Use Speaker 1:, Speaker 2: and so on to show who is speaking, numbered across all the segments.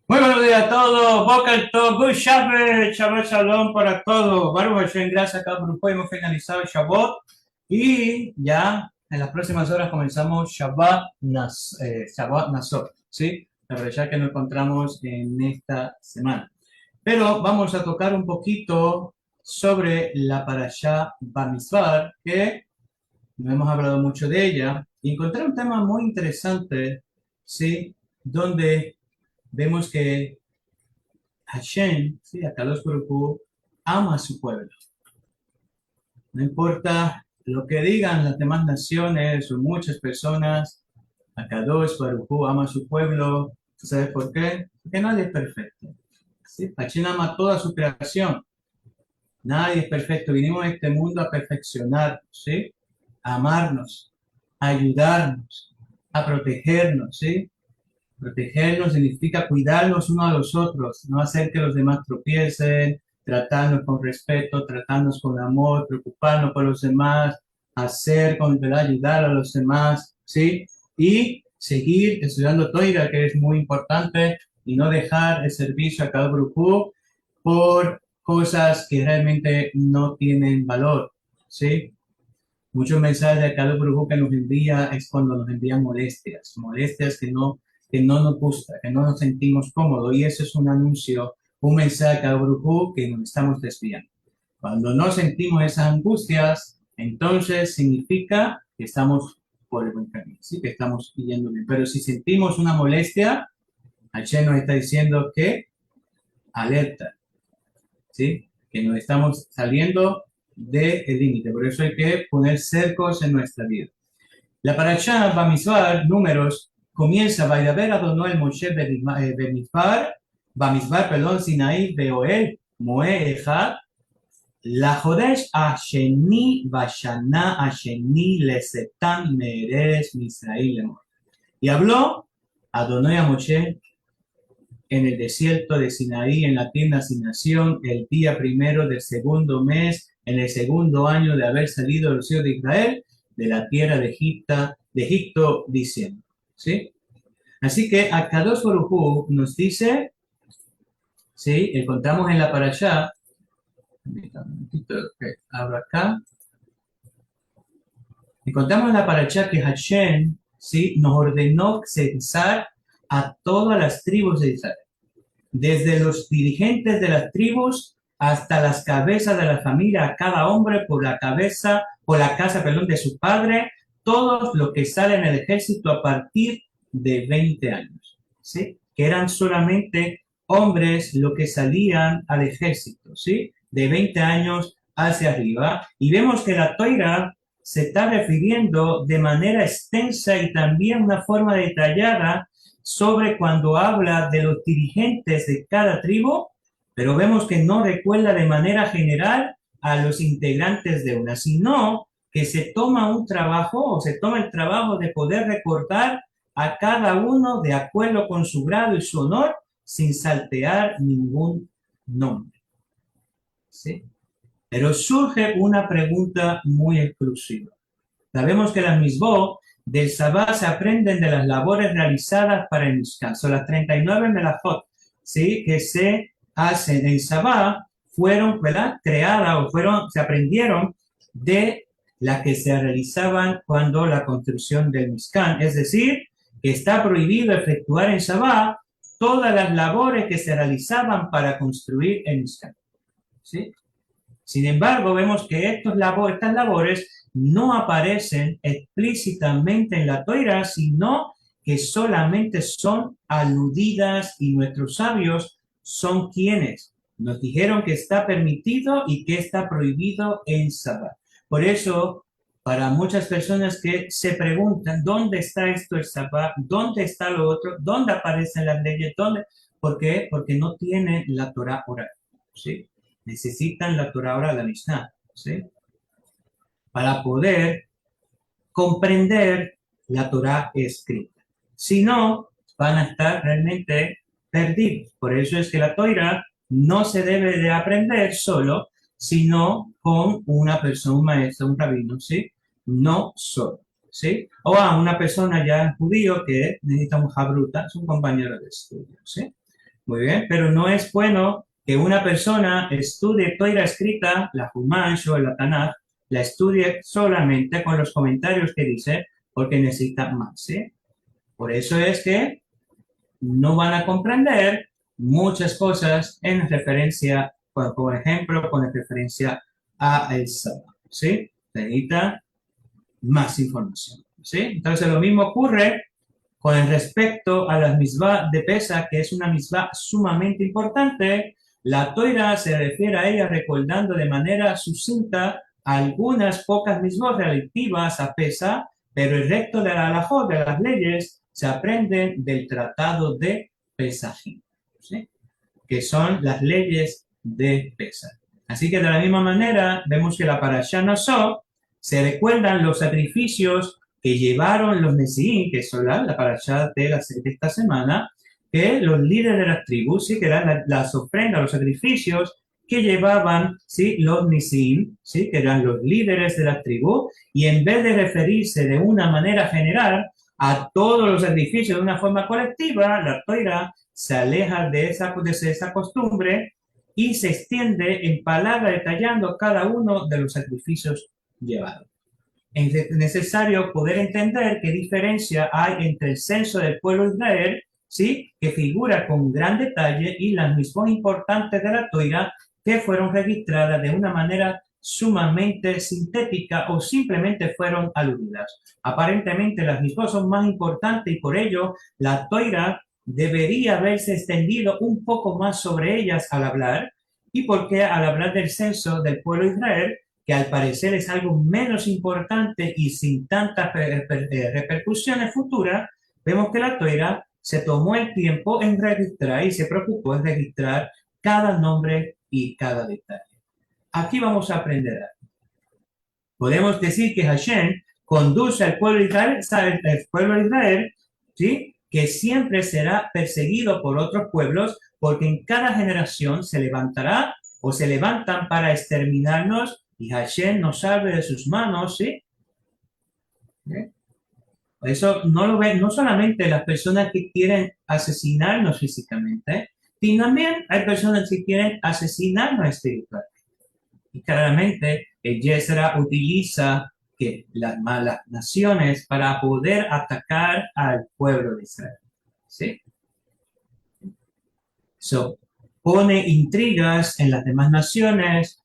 Speaker 1: Muy buenos días a todos, Boker Tov, Good Shabbat, Shabbat Shalom para todos. Baruch Hashem, gracias a cada grupo, hemos finalizado el Shabbat y ya en las próximas horas comenzamos Shabbat Nasor, ¿sí? La verdad que nos encontramos en esta semana. Pero vamos a tocar un poquito sobre la Parashá Bamidbar, que no hemos hablado mucho de ella, y encontré un tema muy interesante, ¿sí? Donde vemos que Hashem, sí, Akadosh Baruj Hu, ama a su pueblo. No importa lo que digan las demás naciones o muchas personas, Akadosh Baruj Hu ama a su pueblo. ¿Tú sabes por qué? Porque nadie es perfecto. ¿Sí? Hashem ama toda su creación. Nadie es perfecto. Vinimos a este mundo a perfeccionar, ¿sí? A amarnos, a ayudarnos, a protegernos, ¿sí? Protegernos significa cuidarnos unos a los otros, no hacer que los demás tropiecen, tratarnos con respeto, tratarnos con amor, preocuparnos por los demás, hacer con verdad, ayudar a los demás, ¿sí? Y seguir estudiando Toira, que es muy importante, y no dejar el servicio a cada grupo por cosas que realmente no tienen valor, ¿sí? Muchos mensajes de cada grupo que nos envía es cuando nos envían molestias, molestias que no nos gusta, que no nos sentimos cómodos. Y eso es un anuncio, un mensaje de cada grupo que nos estamos desviando. Cuando no sentimos esas angustias, entonces significa que estamos por el buen camino, ¿sí? Que estamos yendo bien. Pero si sentimos una molestia, Hashem nos está diciendo que alerta, ¿sí? Que nos estamos saliendo del límite. Por eso hay que poner cercos en nuestra vida. La parashá Bamidbar, números, comienza, Vaidaber Adonai Moshe Bamidbar, perdón, Sinaí, Beoel, Moe, Echad, la Jodesh Asheni, Bashana Asheni, Lesetan, Meres, Misrael, Lemor. Y habló Adonai a Moshe en el desierto de Sinaí, en la tienda de asignación, el día primero del segundo mes, en el segundo año de haber salido de los hijos de Israel, de la tierra de Egipto, diciendo, ¿sí? Así que Akadosh Baruj Hu nos dice, ¿sí? Encontramos en la parashá, que abro acá, encontramos en la parashá que Hashem, ¿sí? Nos ordenó censar a todas las tribus de Israel, desde los dirigentes de las tribus hasta las cabezas de la familia, a cada hombre por la cabeza, por la casa, perdón, de su padre, todos los que salen en el ejército a partir de 20 años, ¿sí? Que eran solamente hombres los que salían al ejército, ¿sí? De 20 años hacia arriba. Y vemos que la Toira se está refiriendo de manera extensa y también una forma detallada sobre cuando habla de los dirigentes de cada tribu, pero vemos que no recuerda de manera general a los integrantes de una, sino que se toma un trabajo o se toma el trabajo de poder recordar a cada uno de acuerdo con su grado y su honor sin saltear ningún nombre, ¿sí? Pero surge una pregunta muy exclusiva. Sabemos que las misbot del Sabbat se aprenden de las labores realizadas para el Mishkan. Son las 39 melajot, ¿sí? Que se hacen en Sabbat, fueron, ¿verdad? Creadas o se aprendieron de las que se realizaban cuando la construcción del Mishkan. Es decir, que está prohibido efectuar en Sabbat todas las labores que se realizaban para construir el Mishkan, ¿sí? Sin embargo, vemos que estas labores no aparecen explícitamente en la Torá, sino que solamente son aludidas y nuestros sabios son quienes nos dijeron que está permitido y que está prohibido en Sabbat. Por eso, para muchas personas que se preguntan, ¿dónde está esto el Sabbat? ¿Dónde está lo otro? ¿Dónde aparecen las leyes? ¿Dónde? ¿Por qué? Porque no tienen la Torá oral, ¿sí? Necesitan la Torah oral, la Mishnah, ¿sí? Para poder comprender la Torah escrita. Si no, van a estar realmente perdidos. Por eso es que la Torah no se debe de aprender solo, sino con una persona, un maestro, un rabino, ¿sí? No solo, ¿sí? O a una persona ya judío que necesita un jabruta, es un compañero de estudio, ¿sí? Muy bien, pero no es bueno que una persona estudie Toira escrita, la Humash o la Tanakh, la estudie solamente con los comentarios que dice, porque necesita más, ¿sí? Por eso es que no van a comprender muchas cosas en referencia, por ejemplo, con referencia a el sábado, ¿sí? Necesita más información, ¿sí? Entonces lo mismo ocurre con respecto a las misbah de Pesa, que es una misbah sumamente importante. La Toira se refiere a ella recordando de manera sucinta algunas pocas misbahs relativas a Pesa, pero el resto de la halajot, de las leyes, se aprenden del tratado de Pesajim, ¿sí? Que son las leyes de Pesaj. Así que de la misma manera vemos que la Parashá Naso se recuerdan los sacrificios que llevaron los Nesiim, que son la Parashá de esta semana, que los líderes de las tribus, ¿sí? Que eran las ofrendas, los sacrificios que llevaban, ¿sí? Los Nesiim, ¿sí? Que eran los líderes de la tribu, y en vez de referirse de una manera general a todos los sacrificios de una forma colectiva, la Torá se aleja de esa costumbre y se extiende en palabras detallando cada uno de los sacrificios llevados. Es necesario poder entender qué diferencia hay entre el censo del pueblo de Israel, ¿sí? Que figura con gran detalle, y las mismas importantes de la Torá, que fueron registradas de una manera sumamente sintética o simplemente fueron aludidas. Aparentemente las mismas son más importantes y por ello la Torá debería haberse extendido un poco más sobre ellas al hablar, y porque al hablar del censo del pueblo de Israel, que al parecer es algo menos importante y sin tantas repercusiones futuras, vemos que la Torá se tomó el tiempo en registrar y se preocupó en registrar cada nombre y cada detalle. Aquí vamos a aprender algo. Podemos decir que Hashem conduce al pueblo de Israel, el pueblo de Israel, ¿sí? Que siempre será perseguido por otros pueblos, porque en cada generación se levantará o se levantan para exterminarnos, y Hashem nos salve de sus manos, ¿sí? ¿Eh? Eso no lo ven no solamente las personas que quieren asesinarnos físicamente, sino también hay personas que quieren asesinarnos espiritualmente. Y claramente el Yesra utiliza que las malas naciones para poder atacar al pueblo de Israel. ¿Sí? So, pone intrigas en las demás naciones,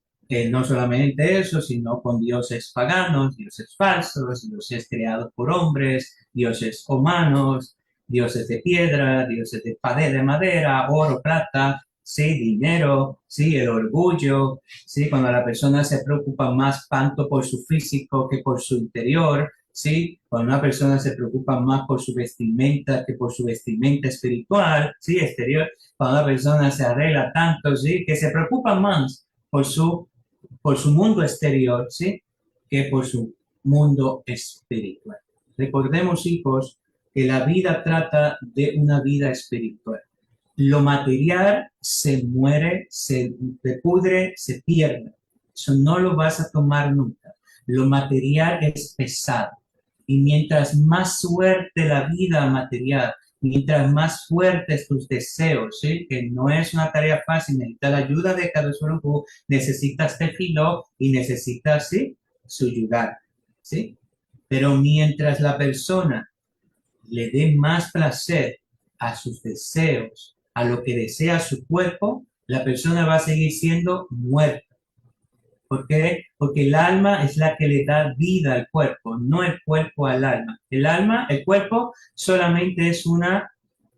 Speaker 1: no solamente eso, sino con dioses paganos, dioses falsos, dioses creados por hombres, dioses humanos, dioses de piedra, dioses de madera, oro, plata, sí, dinero, sí, el orgullo, sí, cuando la persona se preocupa más tanto por su físico que por su interior, sí, cuando una persona se preocupa más por su vestimenta que por su vestimenta espiritual, sí, exterior, cuando una persona se arregla tanto, ¿sí? Que se preocupa más por su mundo exterior, ¿sí? Que por su mundo espiritual. Recordemos, hijos, que la vida trata de una vida espiritual. Lo material se muere, se pudre, se pierde. Eso no lo vas a tomar nunca. Lo material es pesado. Y mientras más suerte la vida material, mientras más fuertes tus deseos, ¿sí? Que no es una tarea fácil, necesitas la ayuda de cada uno, necesitas tefiló y necesitas, ¿sí? Su yugar, ¿sí? Pero mientras la persona le dé más placer a sus deseos, a lo que desea su cuerpo, la persona va a seguir siendo muerta. ¿Por qué? Porque el alma es la que le da vida al cuerpo, no el cuerpo al alma. El cuerpo solamente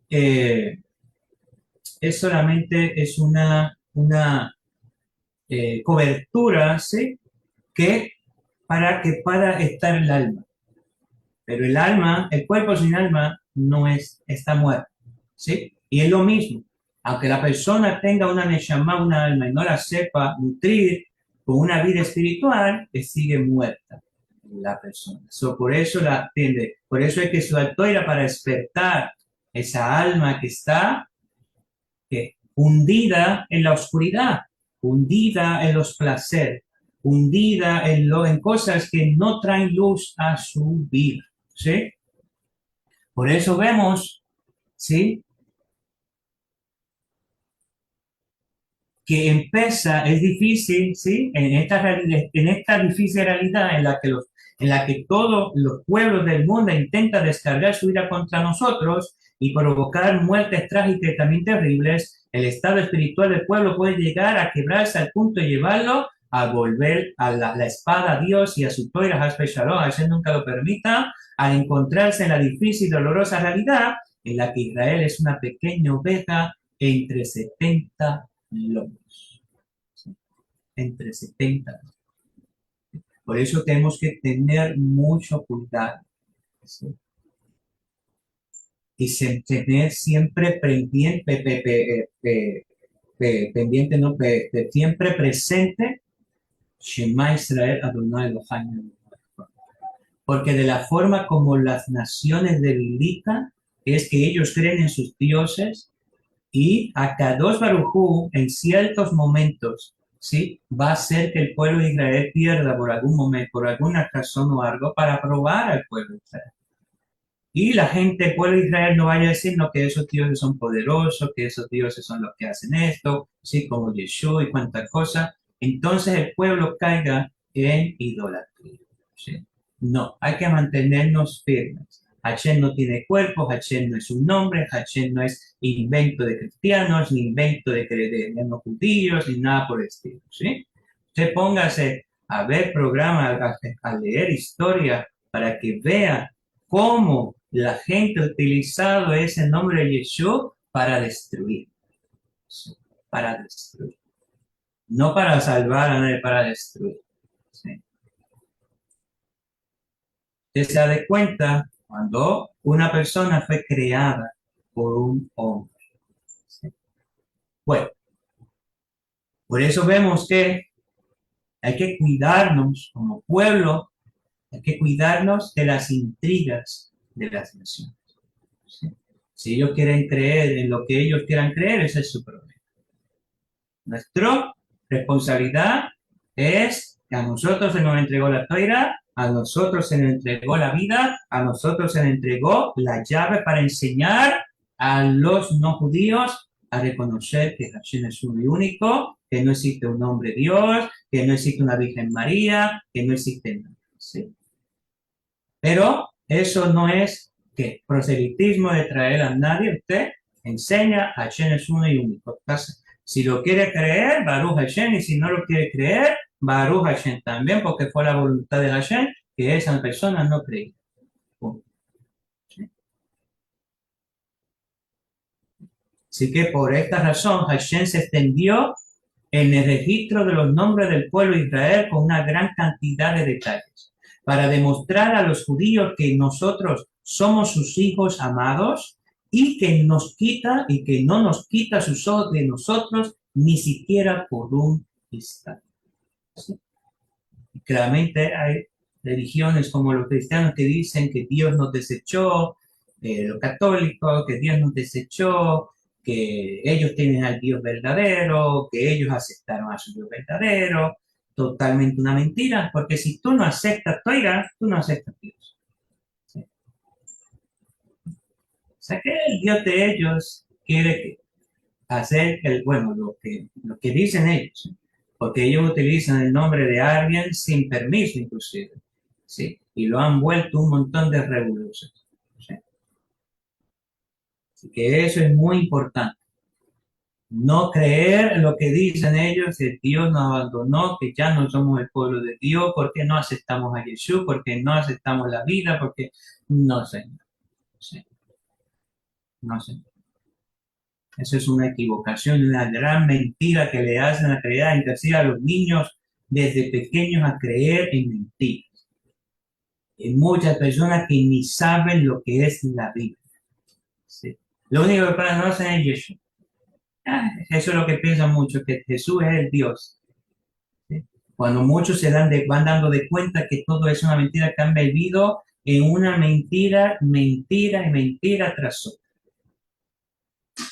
Speaker 1: eh, es una cobertura, ¿sí? Para estar el alma. Pero el alma, el cuerpo sin alma, está muerto, ¿sí? Y es lo mismo. Aunque la persona tenga una neshama, una alma, y no la sepa nutrir con una vida espiritual, sigue muerta la persona. Por eso por eso es que su era para despertar esa alma que está hundida en la oscuridad, hundida en los placeres, hundida en cosas que no traen luz a su vida, ¿sí? Por eso vemos, ¿sí? que empieza, es difícil, ¿sí? En esta difícil realidad en la que todos los pueblos del mundo intentan descargar su ira contra nosotros y provocar muertes trágicas y también terribles, el estado espiritual del pueblo puede llegar a quebrarse al punto de llevarlo a volver a la espada a Dios y a su toira Hasbe Shalom, Hashem nunca lo permita, al encontrarse en la difícil y dolorosa realidad en la que Israel es una pequeña oveja entre 70 lomos. ¿Sí? Entre 70 lomos. Por eso tenemos que tener mucho cuidado. ¿Sí? Y tener siempre pendiente, no, siempre presente Shema Israel Adonai Elohim. Porque de la forma como las naciones debilitan es que ellos creen en sus dioses y a Kadosh Baruj Hu en ciertos momentos, ¿sí? Va a hacer que el pueblo de Israel pierda por algún momento, por alguna razón o algo, para probar al pueblo de Israel. Y la gente, el pueblo de Israel no vaya a decir no, que esos dioses son poderosos, que esos dioses son los que hacen esto, ¿sí? Como Yeshua y cuantas cosas. Entonces el pueblo caiga en idolatría, ¿sí? No, hay que mantenernos firmes. Hashem no tiene cuerpo, Hashem no es un nombre, Hashem no es invento de cristianos, ni invento de no judíos, ni nada por el estilo, ¿sí? Usted póngase a ver programas, a leer historia, para que vea cómo la gente ha utilizado ese nombre de Yeshua para destruir, ¿sí? Para destruir. No para salvar a nadie, para destruir, ¿sí? Usted se da cuenta cuando una persona fue creada por un hombre, ¿sí? Bueno, por eso vemos que hay que cuidarnos como pueblo, hay que cuidarnos de las intrigas de las naciones, ¿sí? Si ellos quieren creer en lo que ellos quieran creer, ese es su problema. Nuestra responsabilidad es que a nosotros se nos entregó la Torá, a nosotros se nos entregó la vida, a nosotros se nos entregó la llave para enseñar a los no judíos a reconocer que Hashem es uno y único, que no existe un hombre Dios, que no existe una Virgen María, que no existe nada, ¿sí? Pero eso no es que proselitismo de traer a nadie. Usted enseña a Hashem es uno y único. Entonces, si lo quiere creer, Baruch Hashem, y si no lo quiere creer, Baruch Hashem también, porque fue la voluntad de Hashem que esa persona no creía. ¿Sí? Así que por esta razón Hashem se extendió en el registro de los nombres del pueblo de Israel con una gran cantidad de detalles, para demostrar a los judíos que nosotros somos sus hijos amados y que nos quita y que no nos quita sus ojos de nosotros ni siquiera por un instante. ¿Sí? Claramente hay religiones como los cristianos que dicen que Dios nos desechó, los católicos, que Dios nos desechó, que ellos tienen al Dios verdadero, que ellos aceptaron a su Dios verdadero. Totalmente una mentira, porque si tú no aceptas Torah, tú no aceptas Dios. ¿Sí? O sea que el Dios de ellos quiere hacer lo que dicen ellos, ¿sí? Porque ellos utilizan el nombre de alguien sin permiso inclusive, ¿sí? Y lo han vuelto un montón de revoluciones, ¿sí? Así que eso es muy importante. No creer lo que dicen ellos, que Dios nos abandonó, que ya no somos el pueblo de Dios, porque no aceptamos a Jesús, porque no aceptamos la vida, porque no sé. ¿Sí? No sé. Eso es una equivocación, una gran mentira que le hacen a creer, inclusive a los niños desde pequeños a creer en mentiras. Hay muchas personas que ni saben lo que es la Biblia. ¿Sí? Lo único que conocen es Jesús. Eso es lo que piensan muchos, que Jesús es el Dios. ¿Sí? Cuando muchos van dando de cuenta que todo es una mentira, que han vivido en una mentira, mentira y mentira tras otra.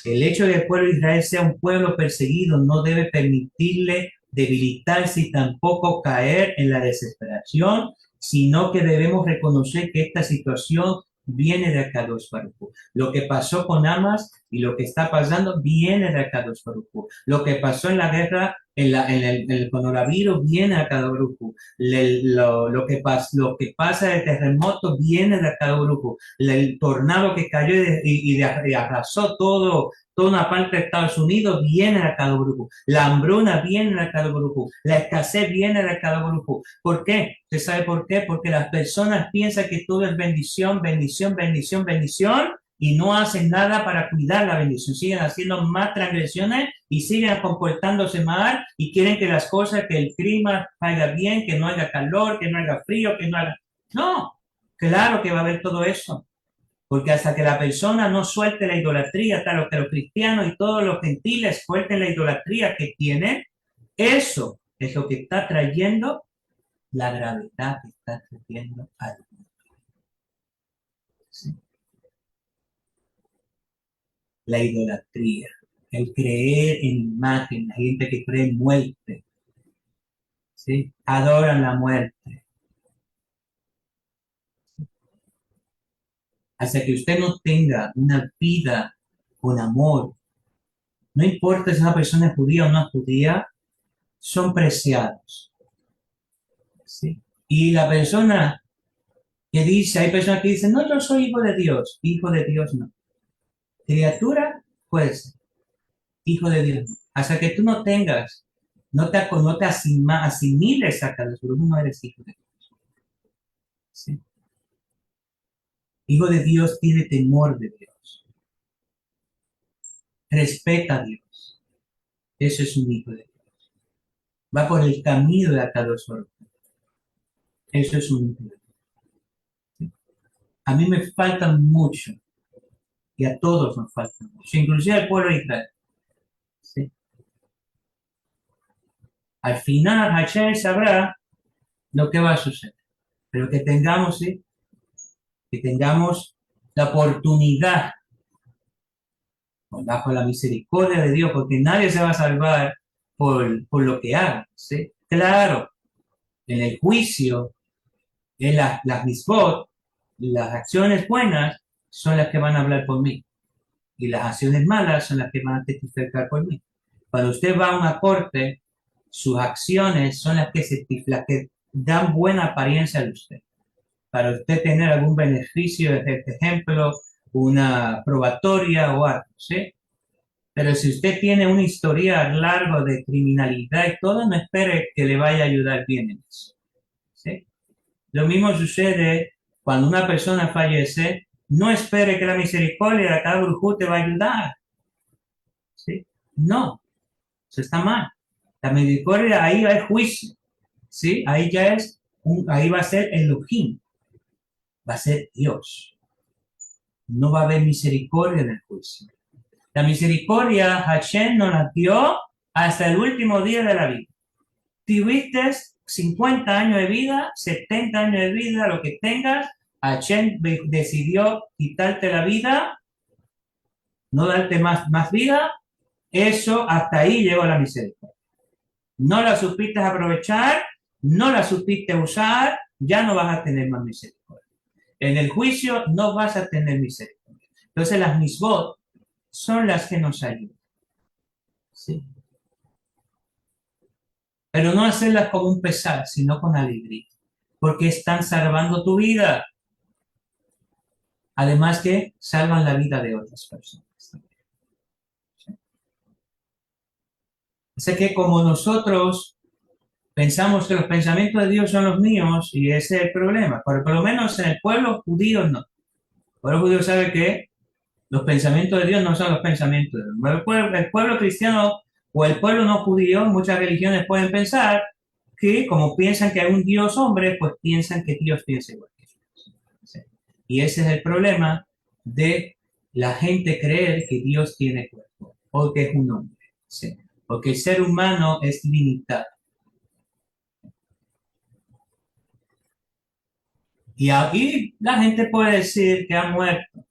Speaker 1: El hecho de que el pueblo de Israel sea un pueblo perseguido no debe permitirle debilitarse y tampoco caer en la desesperación, sino que debemos reconocer que esta situación viene de Akadosh Baruj Hu. Lo que pasó con Hamas y lo que está pasando viene de Akadosh Baruj Hu. Lo que pasó en la guerra, en el coronavirus, viene de Akadosh Baruj Hu. Lo que pasa del terremoto viene de Akadosh Baruj Hu. El tornado que cayó y arrasó toda una parte de Estados Unidos viene de Akadosh Baruj Hu. La hambruna viene de Akadosh Baruj Hu. La escasez viene de Akadosh Baruj Hu. ¿Por qué? ¿Usted sabe por qué? Porque las personas piensan que todo es bendición, bendición, bendición, bendición, y no hacen nada para cuidar la bendición. Siguen haciendo más transgresiones y siguen comportándose mal y quieren que las cosas, que el clima vaya bien, que no haya calor, que no haya frío, que no haya... No, claro que va a haber todo eso. Porque hasta que la persona no suelte la idolatría, hasta que los cristianos y todos los gentiles suelten la idolatría que tienen, eso es lo que está trayendo la gravedad que está trayendo al mundo. ¿Sí? La idolatría, el creer en imagen, la gente que cree en muerte, ¿sí? Adoran la muerte. Hasta que usted no tenga una vida con amor, no importa si una persona es judía o no es judía, son preciados. ¿Sí? Y la persona que dice, hay personas que dicen, no, yo soy hijo de Dios no. Criatura, pues, hijo de Dios no. Hasta que tú no tengas, no te asimiles a cada uno, no eres hijo de Dios. ¿Sí? Hijo de Dios tiene temor de Dios, respeta a Dios. Eso es un hijo de Dios. Va por el camino de Akadosh Baruj Hu. Eso es un hijo de Dios. ¿Sí? A mí me faltan mucho, y a todos nos faltan mucho, inclusive al pueblo de Israel. ¿Sí? Al final, Hashem sabrá lo que va a suceder, pero que tengamos, ¿sí? Que tengamos la oportunidad, bajo la misericordia de Dios, porque nadie se va a salvar por lo que haga, ¿sí? Claro, en el juicio, en las misbot, las acciones buenas son las que van a hablar por mí, y las acciones malas son las que van a testificar por mí. Cuando usted va a una corte, sus acciones son las que dan buena apariencia de usted. Para usted tener algún beneficio, de ejemplo, una probatoria o algo, ¿sí? Pero si usted tiene una historia larga de criminalidad y todo, no espere que le vaya a ayudar bien en eso, ¿sí? Lo mismo sucede cuando una persona fallece, no espere que la misericordia de cada brujo te va a ayudar, ¿sí? No, eso está mal. La misericordia ahí va el juicio, ¿sí? Ahí ya ahí va a ser Elohim, va a ser Dios. No va a haber misericordia en el juicio. La misericordia Hashem nos la dio hasta el último día de la vida. Tuviste 50 años de vida, 70 años de vida, lo que tengas, Hashem decidió quitarte la vida, no darte más vida, eso hasta ahí llegó la misericordia. No la supiste aprovechar, no la supiste usar, ya no vas a tener más misericordia. En el juicio no vas a tener misericordia. Entonces las misbot son las que nos ayudan. ¿Sí? Pero no hacerlas como un pesar, sino con alegría, porque están salvando tu vida. Además que salvan la vida de otras personas. ¿Sí? Así que como nosotros pensamos que los pensamientos de Dios son los míos, y ese es el problema, pero por lo menos en el pueblo judío no. El pueblo judío sabe que los pensamientos de Dios no son los pensamientos de Dios. El pueblo cristiano o el pueblo no judío, muchas religiones pueden pensar que como piensan que hay un Dios hombre, pues piensan que Dios piensa igual que ellos. ¿Sí? Y ese es el problema de la gente creer que Dios tiene cuerpo o que es un hombre. ¿Sí? Porque el ser humano es limitado. Y ahí la gente puede decir que ha muerto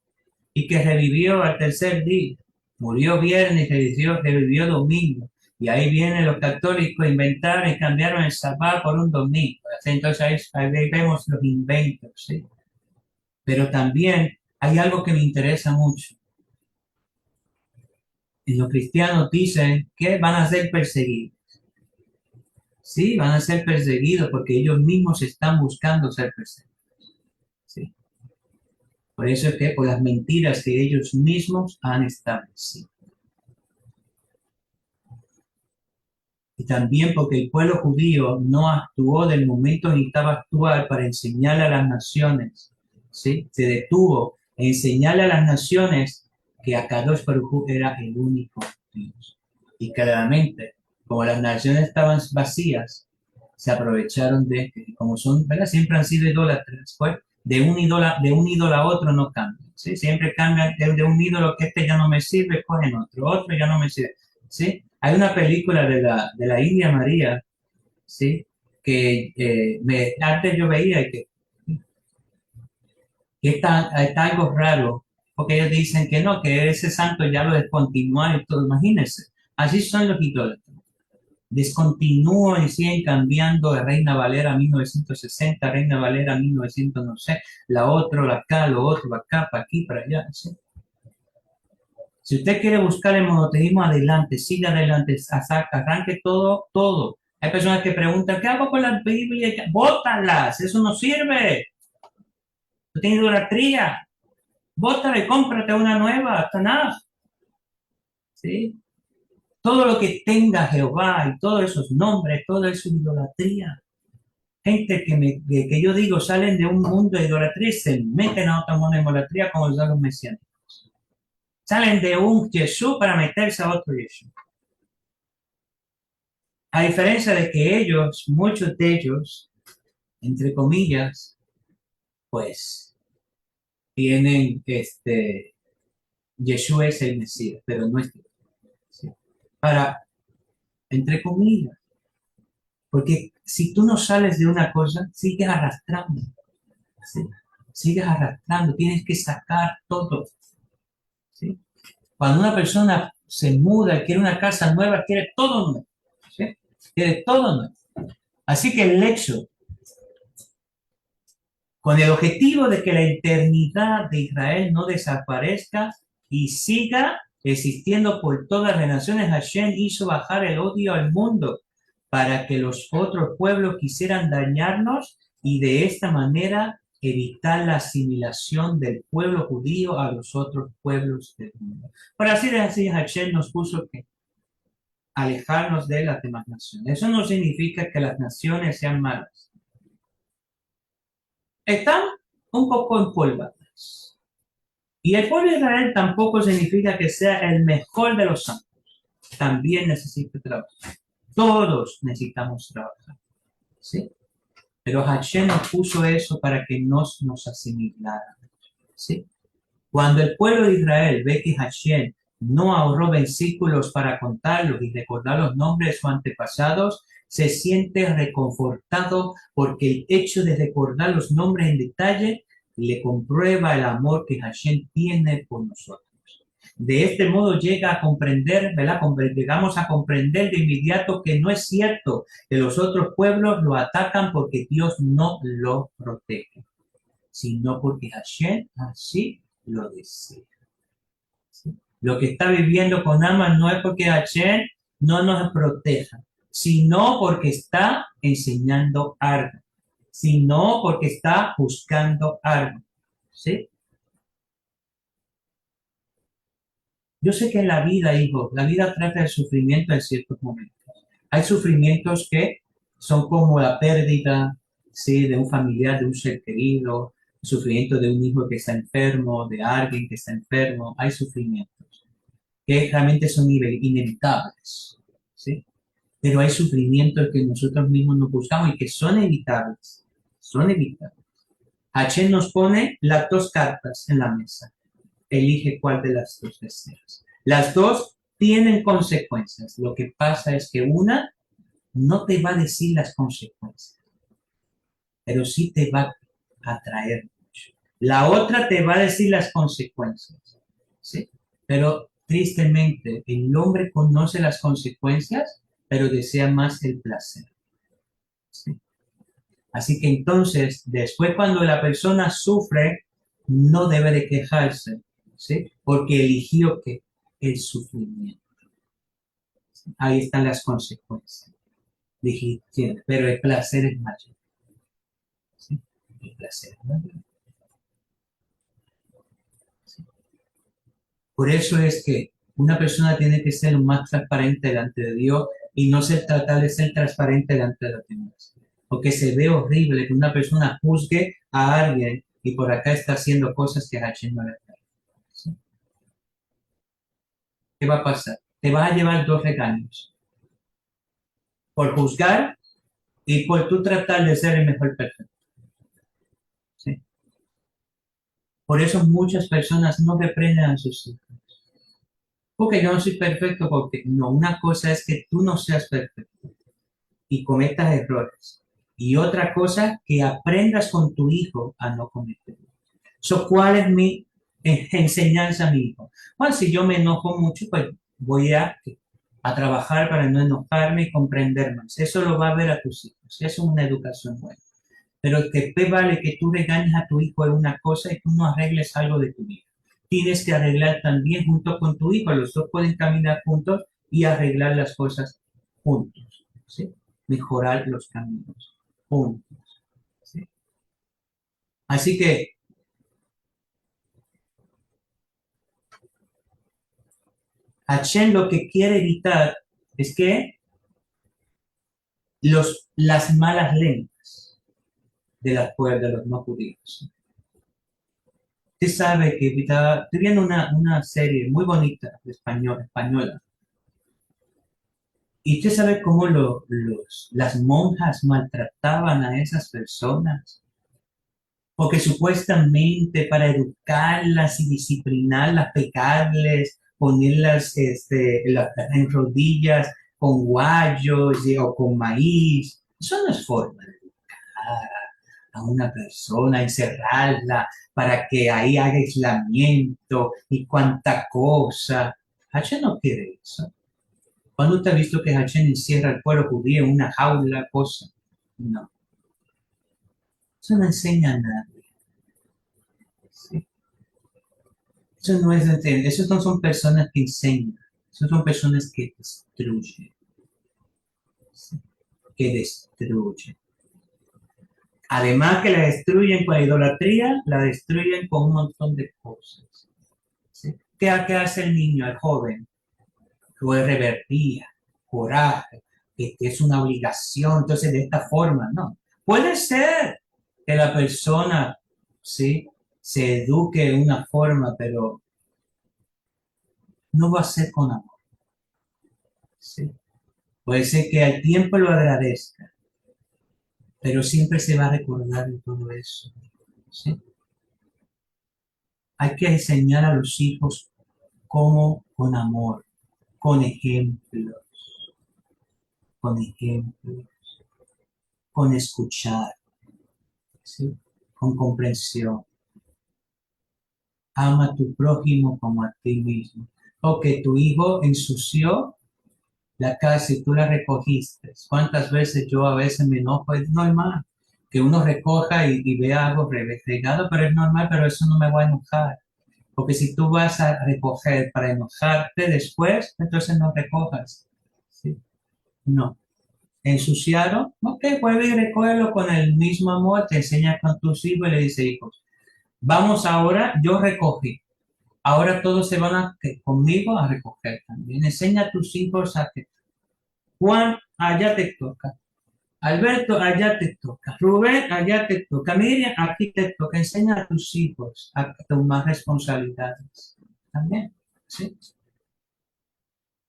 Speaker 1: y que revivió al tercer día. Murió viernes y revivió domingo. Y ahí vienen los católicos a inventar y cambiaron el sábado por un domingo. Entonces ahí vemos los inventos, ¿sí? Pero también hay algo que me interesa mucho. Y los cristianos dicen que van a ser perseguidos. Sí, van a ser perseguidos porque ellos mismos están buscando ser perseguidos. Sí. Por eso es que por las mentiras que ellos mismos han establecido. Y también porque el pueblo judío no actuó del momento en que necesitaba actuar para enseñarle a las naciones, ¿sí? Se detuvo en enseñarle a las naciones que Akadosh Baruj Hu era el único Dios. Y claramente, como las naciones estaban vacías, se aprovecharon de que, como son, ¿verdad? Siempre han sido idólatras, pues de un ídolo a otro no cambian, ¿sí? Siempre cambian de un ídolo que este ya no me sirve, cogen otro ya no me sirve, ¿sí? Hay una película de la India María, ¿sí? Que antes yo veía que está algo raro, porque ellos dicen que no, que ese santo ya lo descontinuaron y todo, imagínense, así son los idólatras. Descontinúan y siguen cambiando de Reina Valera 1960, Reina Valera 1900, no sé, la otra, la acá, lo otro, acá, para aquí, para allá, ¿sí? Si usted quiere buscar el monoteísmo, adelante, siga adelante, arranque todo, todo. Hay personas que preguntan, ¿qué hago con la Biblia? Bótalas, eso no sirve. No tiene idolatría. Bótala y cómprate una nueva, Tanaj. ¿Sí? Todo lo que tenga Jehová y todos esos nombres, todo eso es idolatría. Gente que yo digo salen de un mundo de idolatría y se meten a otro mundo de idolatría como los mesiánicos. Salen de un Jesús para meterse a otro Jesús. A diferencia de que ellos, muchos de ellos, entre comillas, pues tienen Yeshua es el Mesías, pero no es ¿sí? Para, entre comillas, porque si tú no sales de una cosa, sigues arrastrando, ¿sí? Sigues arrastrando, tienes que sacar todo, ¿sí? Cuando una persona se muda, quiere una casa nueva, quiere todo nuevo, ¿sí? Quiere todo nuevo. Así que el hecho con el objetivo de que la eternidad de Israel no desaparezca y siga existiendo por todas las naciones, Hashem hizo bajar el odio al mundo para que los otros pueblos quisieran dañarnos y de esta manera evitar la asimilación del pueblo judío a los otros pueblos del mundo. Por así decir, Hashem nos puso que alejarnos de las demás naciones. Eso no significa que las naciones sean malas. Están un poco empolvadas. Y el pueblo de Israel tampoco significa que sea el mejor de los santos. También necesita trabajar. Todos necesitamos trabajar. ¿Sí? Pero Hashem nos puso eso para que nos asimilara. ¿Sí? Cuando el pueblo de Israel ve que Hashem no ahorró versículos para contarlos y recordar los nombres de sus antepasados, se siente reconfortado porque el hecho de recordar los nombres en detalle le comprueba el amor que Hashem tiene por nosotros. De este modo llega a comprender, ¿verdad? Llegamos a comprender de inmediato que no es cierto que los otros pueblos lo atacan porque Dios no lo protege, sino porque Hashem así lo desea. ¿Sí? Lo que está viviendo con Aman no es porque Hashem no nos proteja, sino porque está enseñando algo, sino porque está buscando algo. ¿Sí? Yo sé que en la vida, hijo, la vida trata de sufrimiento en ciertos momentos. Hay sufrimientos que son como la pérdida, ¿sí? De un familiar, de un ser querido, el sufrimiento de un hijo que está enfermo, de alguien que está enfermo. Hay sufrimientos que realmente son inevitables, ¿sí? Pero hay sufrimientos que nosotros mismos nos buscamos y que son evitables. Son evitables. Hashem nos pone las dos cartas en la mesa. Elige cuál de las dos deseas. Las dos tienen consecuencias. Lo que pasa es que una no te va a decir las consecuencias, pero sí te va a traer mucho. La otra te va a decir las consecuencias, ¿sí? Pero tristemente, el hombre conoce las consecuencias, pero desea más el placer, ¿sí? Así que entonces, después cuando la persona sufre, no debe de quejarse, ¿sí? Porque eligió que el sufrimiento. Ahí están las consecuencias. Dije, sí, pero el placer es mayor. ¿Sí? El placer es mayor. ¿Sí? Por eso es que una persona tiene que ser lo más transparente delante de Dios y no tratar de ser transparente delante de los demás. Porque se ve horrible que una persona juzgue a alguien y por acá está haciendo cosas que Hashem no le da. ¿Sí? ¿Qué va a pasar? Te vas a llevar dos regaños. Por juzgar y por tú tratar de ser el mejor perfecto. ¿Sí? Por eso muchas personas no reprenden a sus hijos. Porque yo no soy perfecto, porque no, una cosa es que tú no seas perfecto y cometas errores. Y otra cosa, que aprendas con tu hijo a no cometer. ¿Cuál es mi enseñanza a mi hijo? Bueno, si yo me enojo mucho, pues voy a trabajar para no enojarme y comprender más. Eso lo va a ver a tus hijos. Eso es una educación buena. Pero que vale que tú regañes a tu hijo en una cosa y tú no arregles algo de tu vida. Tienes que arreglar también junto con tu hijo. Los dos pueden caminar juntos y arreglar las cosas juntos. ¿Sí? Mejorar los caminos juntos. ¿Sí? Así que Hashem lo que quiere evitar es que las malas lenguas de los no judíos. Usted sabe que estoy viendo una serie muy bonita de española. Y usted sabe cómo las monjas maltrataban a esas personas. Porque supuestamente para educarlas y disciplinarlas, pegarles, ponerlas en rodillas con guayos o con maíz. Eso no es forma de educar a una persona, encerrarla para que ahí haga aislamiento y cuánta cosa. Hashem no quiere eso. ¿Cuándo usted ha visto que Hashem encierra al pueblo judío en una jaula, cosa? No, eso no enseña a nadie. ¿Sí? Eso no es entender, esos no son personas que enseñan, esos son personas que destruyen, ¿sí? Que destruyen. Además que la destruyen con la idolatría, la destruyen con un montón de cosas. ¿Sí? ¿Qué hace el niño, el joven? Pues revertía, coraje, que es una obligación, entonces de esta forma, no. Puede ser que la persona, ¿sí? Se eduque de una forma, pero no va a ser con amor, ¿sí? Puede ser que al tiempo lo agradezca, pero siempre se va a recordar de todo eso, ¿sí? Hay que enseñar a los hijos cómo con amor, con ejemplos, con ejemplos, con escuchar, ¿sí? Con comprensión. Ama a tu prójimo como a ti mismo. O que tu hijo ensució la casa y tú la recogiste. ¿Cuántas veces yo a veces me enojo? Es normal que uno recoja y vea algo regado, pero es normal, pero eso no me va a enojar. Porque si tú vas a recoger para enojarte después, entonces no recojas. ¿Sí? No. Ensuciaron, ok, vuelve y recógelo con el mismo amor, te enseña con tus hijos y le dice, hijos, vamos ahora, yo recogí. Ahora todos se van conmigo a recoger también. Enseña a tus hijos a que Juan, allá te toca. Alberto, allá te toca. Rubén, allá te toca. Miriam, aquí te toca. Enseña a tus hijos a tomar responsabilidades. También, ¿sí?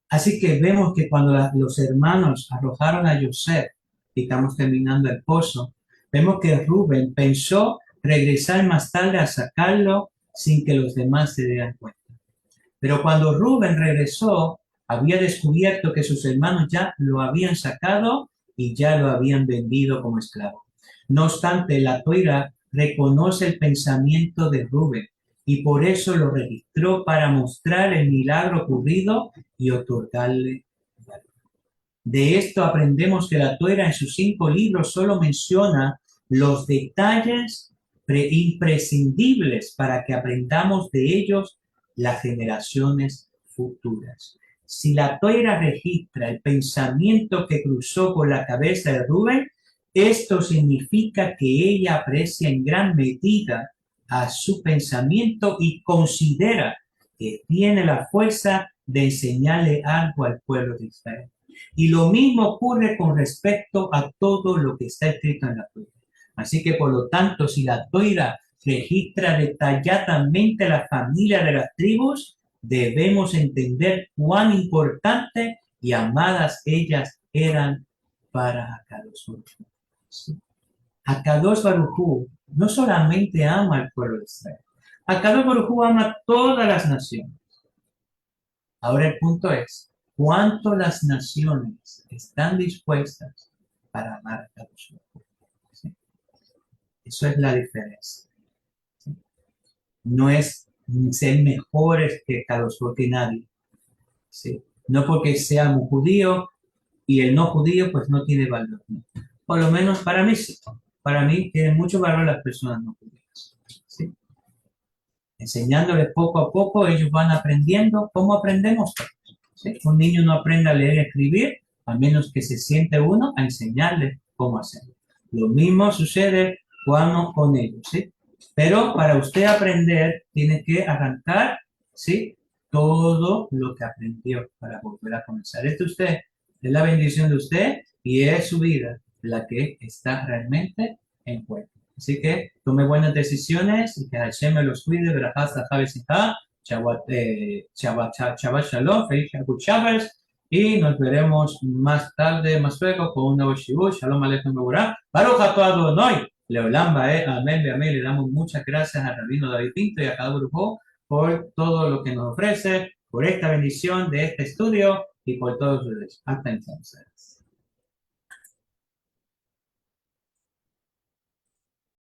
Speaker 1: Así que vemos que cuando los hermanos arrojaron a José, y estamos terminando el pozo, vemos que Rubén pensó regresar más tarde a sacarlo sin que los demás se dieran cuenta. Pero cuando Rubén regresó, había descubierto que sus hermanos ya lo habían sacado y ya lo habían vendido como esclavo. No obstante, la Torá reconoce el pensamiento de Rubén y por eso lo registró para mostrar el milagro ocurrido y otorgarle valor. De esto aprendemos que la Torá en sus 5 libros solo menciona los detalles imprescindibles para que aprendamos de ellos las generaciones futuras. Si la Toira registra el pensamiento que cruzó por la cabeza de Rubén, esto significa que ella aprecia en gran medida a su pensamiento y considera que tiene la fuerza de enseñarle algo al pueblo de Israel. Y lo mismo ocurre con respecto a todo lo que está escrito en la Torá. Así que, por lo tanto, si la Torá registra detalladamente la familia de las tribus, debemos entender cuán importante y amadas ellas eran para Akadosh Baruj Hu. ¿Sí? Akadosh Baruj Hu no solamente ama al pueblo de Israel, Akadosh Baruj Hu ama a todas las naciones. Ahora el punto es, ¿cuánto las naciones están dispuestas para amar a Akadosh Baruj Hu? ¿Sí? Eso es la diferencia. ¿Sí? No es ser mejores que Akadosh Baruj Hu que nadie. ¿Sí? No porque seamos judíos y el no judío pues no tiene valor. ¿No? Por lo menos para mí sí. Para mí tienen mucho valor las personas no judías. ¿Sí? Enseñándoles poco a poco, ellos van aprendiendo. ¿Cómo aprendemos? ¿Sí? Un niño no aprende a leer y escribir a menos que se siente uno a enseñarle cómo hacerlo. Lo mismo sucede cuando con ellos. ¿Sí? Pero para usted aprender, tiene que arrancar, ¿sí?, todo lo que aprendió para volver a comenzar. Esto usted es la bendición de usted y es su vida la que está realmente en juego. Así que tome buenas decisiones y que Hashem me los cuide. Shabbat Shalom, feliz Shabbat, y nos veremos más tarde, más luego, con un nuevo Shibu. Shalom Aleichem Beburah. Baruch atah Adonai leolam bae. Amén, amén. Le damos muchas gracias a Rabino David Pinto y a cada grupo por todo lo que nos ofrece, por esta bendición de este estudio y por todos ustedes. Hasta entonces.